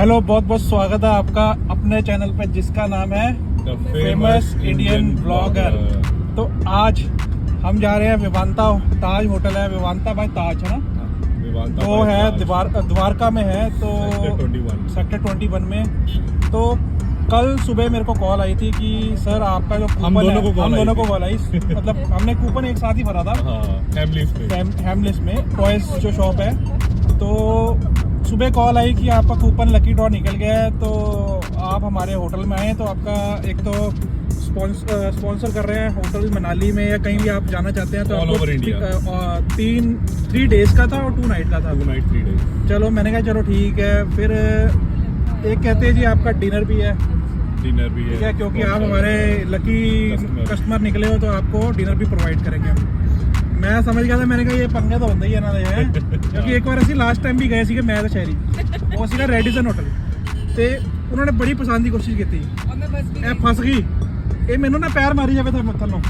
Hello, बहुत बहुत स्वागत है आपका अपने चैनल पे जिसका नाम है The फेमस इंडियन ब्लॉगर। तो आज हम जा रहे हैं विवांता ताज होटल है, विवांता बाय ताज है ना, वो है द्वारका में है, तो सेक्टर 21 में। तो कल सुबह मेरे को कॉल आई थी कि सर आपका जो कूपन है, हम दोनों को कॉल आई मतलब हमने कूपन एक साथ ही भरा था हेमलिस में टॉयज जो शॉप है। तो सुबह कॉल आई कि आपका कूपन लकी ड्रॉ निकल गया है, तो आप हमारे होटल में आए, तो आपका एक तो स्पॉन्सर कर रहे हैं होटल मनाली में या कहीं भी आप जाना चाहते हैं तो आपको 3 डेज का था और 2 नाइट का था। 2 नाइट 3 डेज। चलो मैंने कहा चलो ठीक है। फिर एक कहते हैं जी आपका डिनर भी है ठीक है, क्योंकि आप हमारे लकी कस्टमर निकले हो तो आपको डिनर भी प्रोवाइड करेंगे। मैं समझ गया था, मैंने कहा ये पंगे तो होता ही है ना है क्योंकि एक बार ਅਸੀਂ लास्ट टाइम भी गए ਸੀਗੇ मैं तो शहरी वो ਸੀਗਾ ਰੈਡੀਸਨ ਹੋਟਲ ਤੇ ਉਹਨਾਂ ਨੇ ਬੜੀ ਪਸੰਦ ਦੀ ਕੋਸ਼ਿਸ਼ ਕੀਤੀ ਇਹ ਫਸ ਗਈ। ਇਹ ਮੈਨੂੰ ਨਾ ਪੈਰ ਮਾਰੀ ਜਾਵੇ ਤਾਂ ਥੱਲੋਂ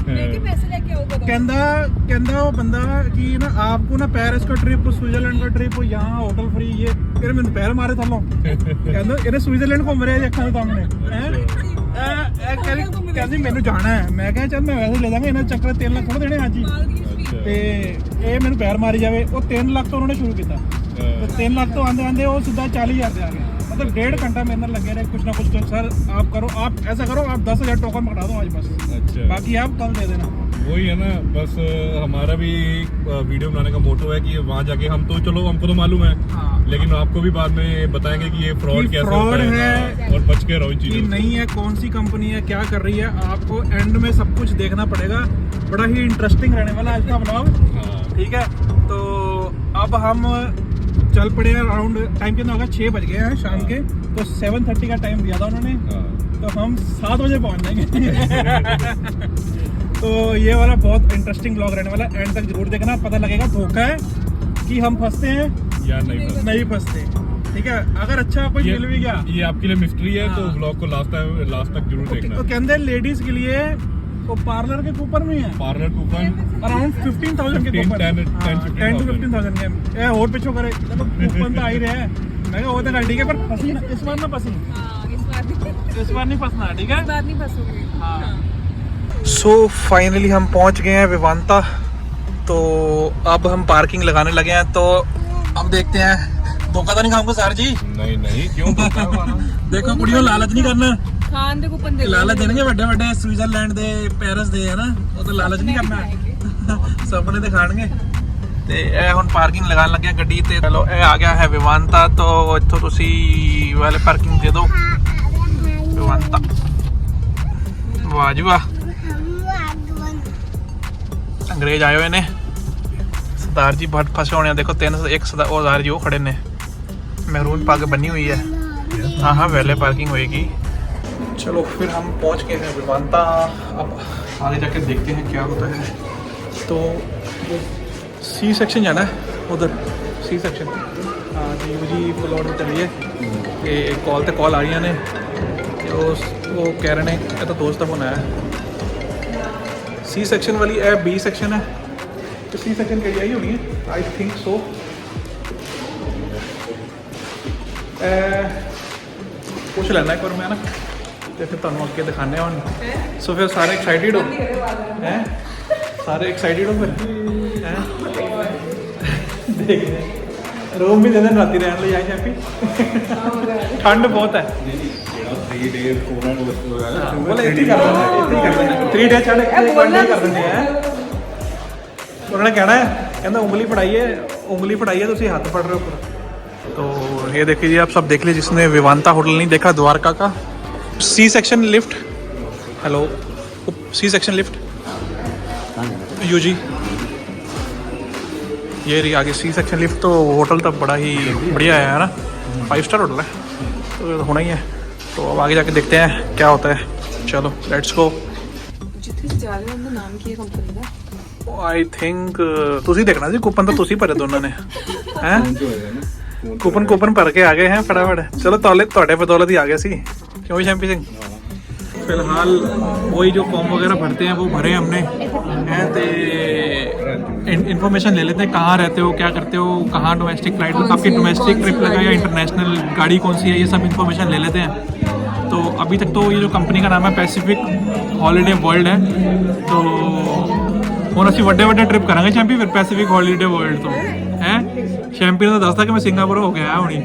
ਕਹਿੰਦਾ ਉਹ ਬੰਦਾ ਕਿ ਨਾ आपको ना पेरिस का ट्रिप स्विट्जरलैंड का ट्रिप यहाँ होटल फ्री ये फिर मैंने पैर मारे थल्लों ਕਹਿੰਦਾ ਇਹਨੇ स्विट्जरलैंड ਘੁੰਮ ਰਿਹਾ ਅੱਖਾਂ ਦੇ ਸਾਹਮਣੇ ਕਹਿੰਦੀ ਮੈਨੂੰ ਜਾਣਾ ਹੈ। ਮੈਂ ਕਿਹਾ ਚੱਲ ਮੈਂ ਵੈਸੇ ਲੈ ਜਾਵਾਂਗਾ, ਇਹਨਾਂ ਚੱਕਰ 3 ਲੱਖ ਥੋੜਾ ਦੇਣੇ ਅੱਜ ਹੀ ਤੇ ਇਹ ਮੈਨੂੰ ਪੈਰ ਮਾਰੀ ਜਾਵੇ। ਉਹ 3 ਲੱਖ ਤੋਂ ਉਹਨਾਂ ਨੇ ਸ਼ੁਰੂ ਕੀਤਾ ਤੇ 3 ਲੱਖ ਤੋਂ आंदे वो सीधा 40,000 पे आ गया। मतलब 1.5 घंटा मेरे अंदर लगे रहे कुछ ना कुछ। तो सर आप करो, आप ऐसा करो, आप 10,000 टोकन पकड़ा दो आज बस। अच्छा, बाकी आप कल दे देना। वही है ना, बस हमारा भी वीडियो बनाने का मोटो है कि वहाँ जाके हम तो चलो हमको तो मालूम है लेकिन आपको भी बाद में बताएंगे कि ये फ्रॉड कैसे होता है और बच के रहो चीज़ नहीं है, कौन सी कंपनी है, क्या कर रही है, आपको एंड में सब कुछ देखना पड़ेगा। बड़ा ही इंटरेस्टिंग रहने वाला आज का ब्लॉग, ठीक है। तो अब हम चल पड़े अराउंड टाइम कितना होगा, 6 बज गए हैं शाम के। तो 7:30 का टाइम दिया था उन्होंने, तो हम 7 बजे पहुंच जाएंगे तो ये वाला बहुत इंटरेस्टिंग ब्लॉग रहने वाला है, एंड तक जरूर देखना, पता लगेगा धोखा है कि हम फंसते हैं या नहीं फंसते। ठीक है। अगर अच्छा कोई मिल भी गया, ये आपके लिए मिस्ट्री है, तो ब्लॉग को लास्ट तक जरूर देखना। तो कहते हैं लेडीज के लिए वो पार्लर के कूपन में है, पार्लर कूपन अराउंड 15,000 के कूपन, 10 to 15,000 के और पिछो करे कूपन तो आ ही रहे हैं। मैं कहा वो तो ठीक है, पर फंसी ना इस बार, ना फंसी इस बार नहीं फंसना, ठीक है। सो फाइनली हम पहुंच गए हैं विवांता। तो अब हम पार्किंग लगाने लगे हैं, तो अब देखते हैं धोखा तो नहीं खाऊंगा सर जी। नहीं क्यों देखो कुड़ियों लालच नहीं करना, खान दे कूपन दे लालच देंगे ਵੱਡੇ स्विट्जरलैंड ਦੇ ਪੈਰਿਸ ਦੇ ਹੈ ਨਾ, ਉਹ ਤਾਂ ਲਾਲਚ ਨਹੀਂ ਕਰਨਾ, ਸੁਪਨੇ ਦਿਖਾਣਗੇ। ਤੇ ਇਹ ਹੁਣ ਪਾਰਕਿੰਗ ਲਗਾਉਣ ਲੱਗੇ ਗੱਡੀ ਤੇ। ਚਲੋ ਇਹ ਆ ਗਿਆ ਹੈ ਵਿਵਾਂਤਾ, ਤੋਂ ਇੱਥੋਂ ਤੁਸੀਂ ਵਾਲੇ ਪਾਰਕਿੰਗ ਦੇ ਦਿਓ ਵਿਵਾਂਤਾ। ਵਾਹ ਜੀ ਵਾਹ, अंग्रेज आए हुए ने, सरदार जी बहुत फंसे होने। देखो 1 सरदार जी वो खड़े ने, महरून पग बनी हुई है। हाँ वैले पार्किंग होएगी। चलो फिर हम पहुंच गए हैं विवांता। अब आगे जाके देखते हैं क्या होता है। तो सी सेक्शन जाना है, उधर सी सेक्शन। हाँ जी जी फ्लोर में चलिए कि कॉल तो कॉल आ रही ने, वो कह रहे हैं तो दोस्त का फोन आया। सी सेक्शन वाली है, बी सेक्शन है, तो सी सेक्शन कही आई होनी है, आई थिंक सो। पूछ लेना एक बार मैं ना, तो फिर तुम अगे दिखाने हम। सो फिर सारे एक्साइटेड हो हैं, सारे एक्साइटेड हो फिर हैं देखते रूम भी दे दें राती रहने लिए आए चैंपी, ठंड बहुत है। 3 days 4 nights बोले इतनी कर देना 3 days चढ़ कर देने हैं। उन्होंने कहना है, कहना उंगली पढ़ाइए तो हाथ पढ़ रहे हो ऊपर। तो ये देखिए जी, आप सब देख लीजिए जिसने विवांता होटल नहीं देखा द्वारका का। C section lift, hello C section lift UG, ये रही आगे सी सेक्शन लिफ्ट। तो होटल तो बड़ा ही बढ़िया है ना, 5 स्टार होटल है, तो होना ही है। तो अब आगे जाके देखते हैं क्या होता है। चलो लेट्स गो। आई थिंक तुसी देखना जी, कूपन तो तुसी भरे दोनों ने हैं, कूपन भर के आ गए हैं फटाफट। चलो ਤੁਹਾਡੇ बदौलत ही आ गए सी, क्यों शैम्पी सिंह। फिलहाल वही जो फॉर्म वगैरह भरते हैं वो भरे हमने हैं, तो इन्फॉर्मेशन ले लेते हैं, कहाँ रहते हो, क्या करते हो, कहाँ डोमेस्टिक फ्लाइट, आपकी डोमेस्टिक ट्रिप लगा या इंटरनेशनल गाड़ी कौन सी है, ये सब इन्फॉर्मेशन ले लेते हैं। तो अभी तक तो ये जो कंपनी का नाम है पैसिफिक हॉलीडे वर्ल्ड है, तो ਹੁਣ ਅਸੀਂ ਵੱਡੇ ਵੱਡੇ ਟ੍ਰਿਪ ਕਰਾਂਗੇ ਚੈਂਪੀ ਫਿਰ ਪੈਸੀਫਿਕ ਹੌਲੀਡੇ ਵਰਲਡ ਤੋਂ ਹੈ। ਚੈਂਪੀ ਨੇ ਤਾਂ ਦੱਸਦਾ ਕਿ ਮੈਂ ਸਿੰਗਾਪੁਰ ਹੋ ਕੇ ਆਇਆ ਹੁਣੀ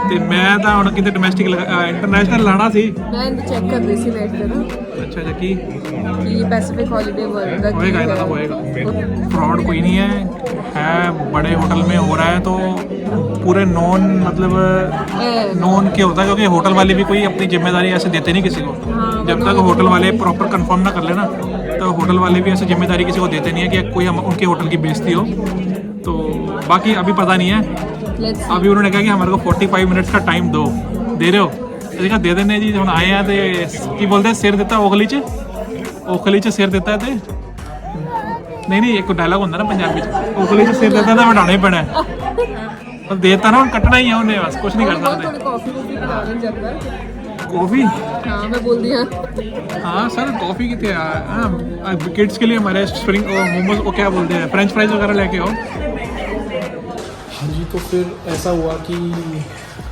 ਤੇ ਮੈਂ ਤਾਂ ਹੁਣ ਕਿਤੇ ਡੋਮੈਸਟਿਕ ਇੰਟਰਨੈਸ਼ਨਲ ਲਾਣਾ ਸੀ। ਮੈਂ ਚੈੱਕ ਕਰ ਰਹੀ ਸੀ ਨੈਟ ਤੇ ਨਾ। ਅੱਛਾ ਜੀ ਕੀ पैसिफिक हॉलीडे वर्ल्ड का होएगा, इतना तो होएगा। फ्रॉड कोई नहीं है बड़े होटल में हो रहा है तो पूरे नॉन मतलब नॉन क्या होता है, क्योंकि होटल वाले भी कोई अपनी जिम्मेदारी ऐसे देते नहीं किसी को। जब तक होटल वाले प्रॉपर कंफर्म ना कर लेना तो होटल वाले भी ऐसे जिम्मेदारी किसी को देते नहीं है कि कोई हम उनके होटल की बेइज्जती हो। तो बाकी अभी पता नहीं है, अभी उन्होंने कहा कि हमारे को 45 मिनट्स का टाइम दो, दे रहे हो? ਅਸੀਂ ਕਿਹਾ ਦੇ ਦਿੰਦੇ ਜੀ, ਹੁਣ ਆਏ ਆ ਤੇ ਕੀ ਬੋਲਦੇ ਸਿਰ ਦਿੱਤਾ ओखली ਚ ਸਿਰ ਦਿੱਤਾ ਤੇ ਨਹੀਂ ਇੱਕ ਡਾਇਲੌਗ ਹੁੰਦਾ ਨਾ ਪੰਜਾਬੀ ਚ, ओखली ਚ ਸਿਰ ਦਿੱਤਾ ਤਾਂ ਵਡਾਉਣਾ ਹੀ ਪੈਣਾ ਪਰ ਦੇਤਾ ਨਾ, ਹੁਣ ਕੱਟਣਾ ਹੀ ਆ ਉਹਨੇ, ਬਸ ਕੁਝ ਨਹੀਂ ਕਰ ਸਕਦੇ। कॉफी हाँ मैं बोल दिया। हाँ सर कॉफ़ी कितने किड्स के लिए हमारे स्प्रिंग मोमोज वो क्या बोलते हैं, फ्रेंच फ्राइज वगैरह लेके आओ। हाँ जी, तो फिर ऐसा हुआ कि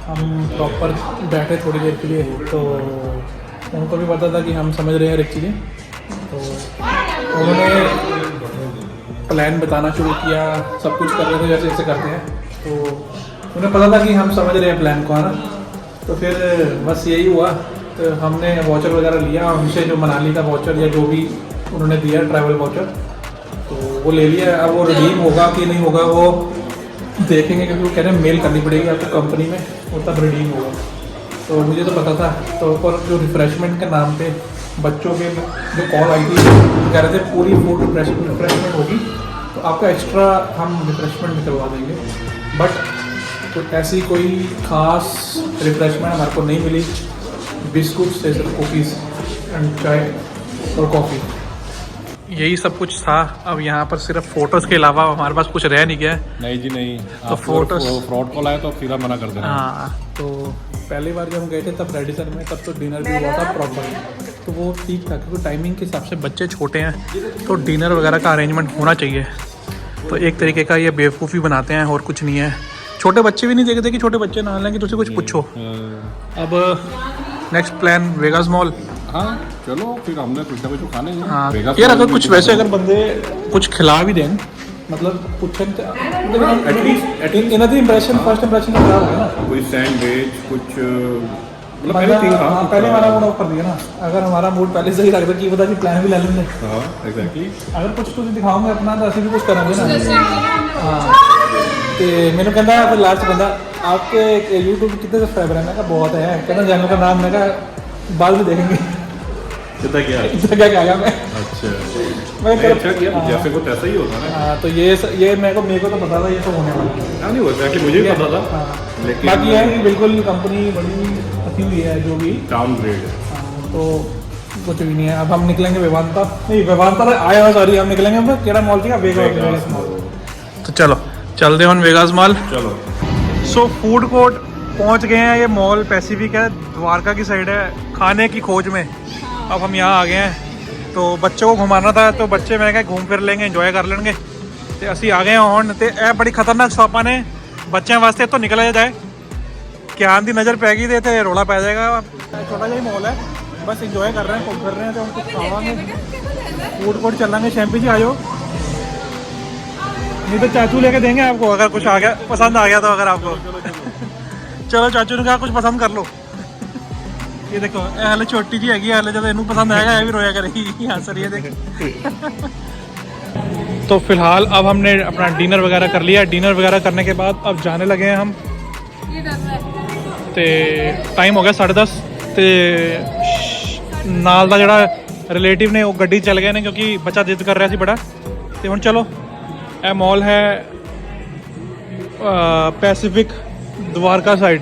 हम प्रॉपर बैठे थोड़ी देर के लिए, तो उनको भी पता था कि हम समझ रहे हैं हर एक चीज़ें, तो उन्होंने प्लान बताना शुरू किया, सब कुछ कर रहे थे जैसे जैसे करते हैं, तो उन्हें पता था कि हम समझ रहे हैं प्लान को, है ना। तो फिर बस यही हुआ, तो हमने वॉचर वगैरह लिया उनसे, जो मनाली का वॉचर या जो भी उन्होंने दिया ट्रैवल वॉचर, तो वो ले लिया। अब वो रिडीम होगा कि नहीं होगा वो देखेंगे, क्योंकि वो कह रहे हैं मेल करनी पड़ेगी आपको कंपनी में, वो तब रिडीम होगा। तो मुझे तो पता था, तो पर जो रिफ़्रेशमेंट के नाम पे बच्चों के जो कॉल आई थी, कह रहे थे पूरी फूड रिफ़्रेशमेंट होगी तो आपका एक्स्ट्रा हम रिफ़्रेशमेंट भी करवा देंगे, बट तो ऐसी कोई ख़ास रिफ़्रेशमेंट हमारे को नहीं मिली। बिस्कुट से सिर्फ कुकीज़ एंड चाय और कॉफ़ी, यही सब कुछ था। अब यहाँ पर सिर्फ फ़ोटोज़ के अलावा हमारे पास कुछ रह नहीं गया। नहीं जी नहीं, तो फोटोज़ फ्रॉड कॉल आया तो फिर मना कर देना। हाँ, तो पहली बार जब हम गए थे तब रेडिसन में, तब तो डिनर भी हुआ था प्रॉपर, तो वो ठीक था, क्योंकि टाइमिंग के हिसाब से बच्चे छोटे हैं तो डिनर वगैरह का अरेंजमेंट होना चाहिए। तो एक तरीके का ये बेवकूफ़ी बनाते हैं और कुछ नहीं है। छोटे बच्चे भी नहीं देखते कि छोटे बच्चे ना लेंगे तो उसे कुछ पूछो। अब नेक्स्ट प्लान वेगास मॉल। हाँ चलो फिर हमने कुछ ना कुछ खाने हैं। हाँ यार, अगर कुछ वैसे अगर बंदे कुछ खिला भी दें, मतलब कुछ at least inner the impression, first impression खराब है ना, कोई सैंडविच कुछ मतलब पहले हमारा मूड ऑफ कर दिया ना। अगर हमारा मूड पहले से ही रखता कि पता कि प्लान भी ले लेंगे। हाँ एग्जैक्टली, अगर कुछ तुझे दिखाओगे अपना तो असं भी कुछ करेंगे ना। हाँ, तो मैंने कहता है फिर लास्ट बंदा आपके यूट्यूब कितने सब्सक्राइबर हैं? मैं कहा बहुत है। कहना चैनल का नाम, मैं कहा बाद में देखेंगे कितना क्या क्या मैं। अच्छा मैं अच्छा किया, जैसे को तैसा ही होता है ना। हाँ, तो ये मेरे को तो पता था ये सब होने वाला है। नहीं होता कि मुझे भी पता था, लेकिन बाकी है कि बिल्कुल कंपनी बड़ी अच्छी हुई है जो भी डाउनग्रेड है। तो कुछ भी नहीं है। अब हम निकलेंगे वेदांता, नहीं वेदांता आया सॉरी, हम निकलेंगे अब केड़ा मॉल थी वेगास मॉल। तो चलो चलते हैं वेगास मॉल। चलो सो फूड कोर्ट पहुंच गए हैं। ये मॉल पैसिफिक है, द्वारका की साइड है, खाने की खोज में। अब हम यहाँ आ गए हैं, तो बच्चों को घुमाना था, तो बच्चे मैं क्या घूम फिर लेंगे, इंजॉय कर लेंगे। तो असी आ गए हूँ, तो यह बड़ी खतरनाक शॉपां ने बच्चों वास्ते, तो निकला जाए क्या की नज़र पै गई तो रौला पै जाएगा। छोटा जा ही मॉल है, बस इंजॉय कर रहे हैं, घूम फिर रहे हैं। तो हम कुछ खावांगे, फूड कोर्ट चलेंगे। शैम्पी जी आयो, नहीं तो चाचू लेके देंगे आपको, अगर कुछ आ गया पसंद आ गया तो। अगर आपको चलो चाचू ने कहा कुछ पसंद कर लो। ये देखो हले छोटी जी हैगी, हले जब इनू पसंद आएगा ये भी रोया करेगी। हाँ सर ये देख। तो फिलहाल अब हमने अपना डिनर वगैरह कर लिया। डिनर वगैरह करने के बाद अब जाने लगे हैं हम। तो टाइम हो गया 10:30। तो नाल दा जिहड़ा रिलेटिव ने वो गड्डी चल गए ने, क्योंकि बच्चा जिद कर रहा सी बड़ा। तो हुण चलो, यह मॉल है पैसिफिक द्वारका साइड।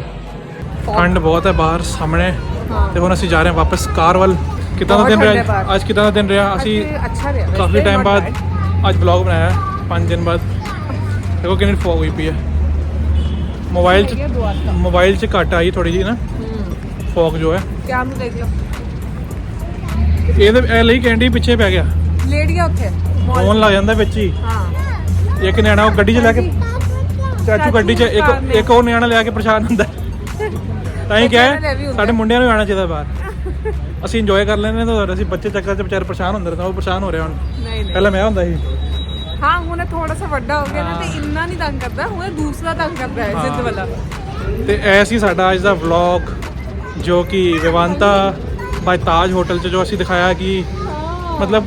ठंड बहुत है बाहर सामने। तो हम असी जा रहे हैं वापस कार वाल। कितना दिन रहा आज? कितना दिन रहा? असी काफ़ी टाइम बाद आज ब्लॉग बनाया है, 5 दिन बाद। देखो कितनी फॉग हुई पी है। मोबाइल से घट आई थोड़ी जी ना फॉग जो है। देख लो ये तो ए ਲਈ कैंडी पीछे पै गया। लेट गया उत्थे। ਫੋਨ ਲੱਗ ਜਾਂਦਾ ਵਿੱਚ ਹੀ। ਹਾਂ ਇੱਕ ਨਿਆਣਾ ਉਹ ਗੱਡੀ 'ਚ ਲੈ ਕੇ ਚਾਚੂ ਗੱਡੀ 'ਚ ਇੱਕ ਉਹ ਨਿਆਣਾ ਲਿਆ ਕੇ ਪਰੇਸ਼ਾਨ ਹੁੰਦਾ ਤਾਂ ਹੀ ਕਿਹਾ ਬੱਚਿਆਂ ਨਾਲ ਵੀ ਹੁੰਦਾ। ਸਾਡੇ ਮੁੰਡਿਆਂ ਨੂੰ ਵੀ ਆਉਣਾ ਚਾਹੀਦਾ ਬਾਹਰ ਅਸੀਂ ਇੰਜੋਏ ਕਰ ਲੈਂਦੇ ਤਾਂ ਅਸੀਂ ਬੱਚੇ ਚੱਕਰ 'ਚ ਵਿਚਾਰੇ ਪਰੇਸ਼ਾਨ ਹੁੰਦੇ ਨੇ ਉਹ ਪਰੇਸ਼ਾਨ ਹੋ ਰਿਹਾ ਹੁਣ ਨਹੀਂ ਨਹੀਂ ਪਹਿਲਾਂ ਮੈਂ ਹੁੰਦਾ ਸੀ ਹਾਂ ਹੁਣ ਥੋੜਾ ਸਾ ਵੱਡਾ ਹੋ ਗਿਆ ਨਾ ਤੇ ਇੰਨਾ ਨਹੀਂ ਤੰਗ ਕਰਦਾ ਹੁਣ ਦੂਸਰਾ ਤੰਗ ਕਰਦਾ ਹੈ ਜਿੱਦ ਵਾਲਾ ਤੇ ਐ ਸੀ ਸਾਡਾ ਅੱਜ ਦਾ ਵਲੌਗ ਜੋ ਕਿ ਵਿਵਾਂਤਾ ਬਾਈ ਤਾਜ ਹੋਟਲ 'ਚ ਜੋ ਅਸੀਂ ਦਿਖਾਇਆ ਕਿ ਮਤਲਬ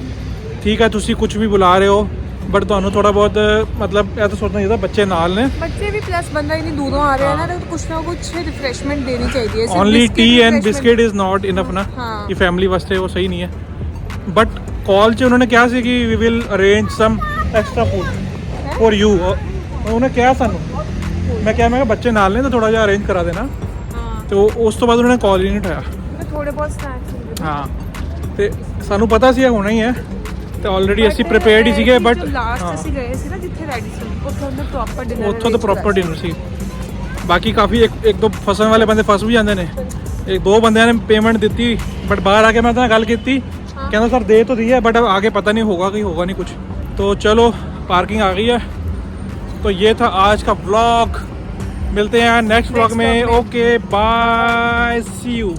ਠੀਕ ਹੈ ਤੁਸੀਂ ਕੁਝ ਵੀ ਬੁਲਾ ਰਹੇ ਹੋ ਬਟ ਤੁਹਾਨੂੰ ਥੋੜਾ ਬਹੁਤ ਮਤਲਬ ਇਹ ਤਾਂ ਸੋਚਣਾ ਚਾਹੀਦਾ ਬੱਚੇ ਨਾਲ ਨੇ ਬੱਚੇ ਵੀ ਪਲੱਸ ਬੰਦਾ ਇਨੀ ਦੂਰੋਂ ਆ ਰਿਹਾ ਹੈ ਨਾ ਤਾਂ ਕੁਛ ਨਾ ਕੁਛ ਰਿਫਰੈਸ਼ਮੈਂਟ ਦੇਣੀ ਚਾਹੀਦੀ ਹੈ only T and biscuit is not enough ਨਾ ਹਾਂ। ਕਿ ਫੈਮਿਲੀ ਵਾਸਤੇ ਉਹ ਸਹੀ ਨਹੀਂ ਹੈ ਬਟ ਕਾਲ 'ਚ ਉਹਨਾਂ ਨੇ ਕਿਹਾ ਸੀ ਕਿ we will arrange some extra food for you ਉਹਨੇ ਕਿਹਾ ਸਾਨੂੰ ਮੈਂ ਕਿਹਾ ਬੱਚੇ ਨਾਲ ਨੇ ਤਾਂ ਥੋੜਾ ਜਿਹਾ ਅਰੇਂਜ ਕਰਾ ਦੇਣਾ ਹਾਂ ਤੇ ਉਸ ਤੋਂ ਬਾਅਦ ਉਹਨਾਂ ਨੇ ਕਾਲ ਹੀ ਨਹੀਂ ਉਠਾਇਆ ਮੈਂ ਥੋੜੇ ਬਹੁਤ ਸਨੈਕਸ ਹਾਂ ਤੇ ਸਾਨੂੰ ਪਤਾ ਸੀ ਇਹ ਹੋਣਾ ਹੀ ਹੈ ਤੇ ਆਲਰੇਡੀ ਅਸੀਂ ਪ੍ਰੀਪੇਅਰਡ ਹੀ ਸੀਗੇ ਬਟ ਲਾਸਟ ਅਸੀਂ ਗਏ ਸੀ ਨਾ ਜਿੱਥੇ ਰੈਡੀ ਸੀ ਉੱਥੋਂ ਦਾ ਪ੍ਰੋਪਰ ਡਿਨਰ ਉੱਥੋਂ ਤਾਂ ਪ੍ਰੋਪਰ ਡਿਨਰ ਸੀ ਬਾਕੀ ਕਾਫੀ ਇੱਕ ਦੋ ਫਸਣ ਵਾਲੇ ਬੰਦੇ ਫਸ ਵੀ ਜਾਂਦੇ ਨੇ ਇੱਕ ਦੋ ਬੰਦਿਆਂ ਨੇ ਪੇਮੈਂਟ ਦਿੱਤੀ ਬਟ ਬਾਹਰ ਆ ਕੇ ਮੈਂ ਤਾਂ ਗੱਲ ਕੀਤੀ कहना सर दे तो दी है बट अब आगे पता नहीं होगा कि होगा नहीं कुछ तो चलो पार्किंग आ गई है तो ये था आज का व्लॉग मिलते हैं नेक्स्ट व्लॉग में ओके बाय सी यू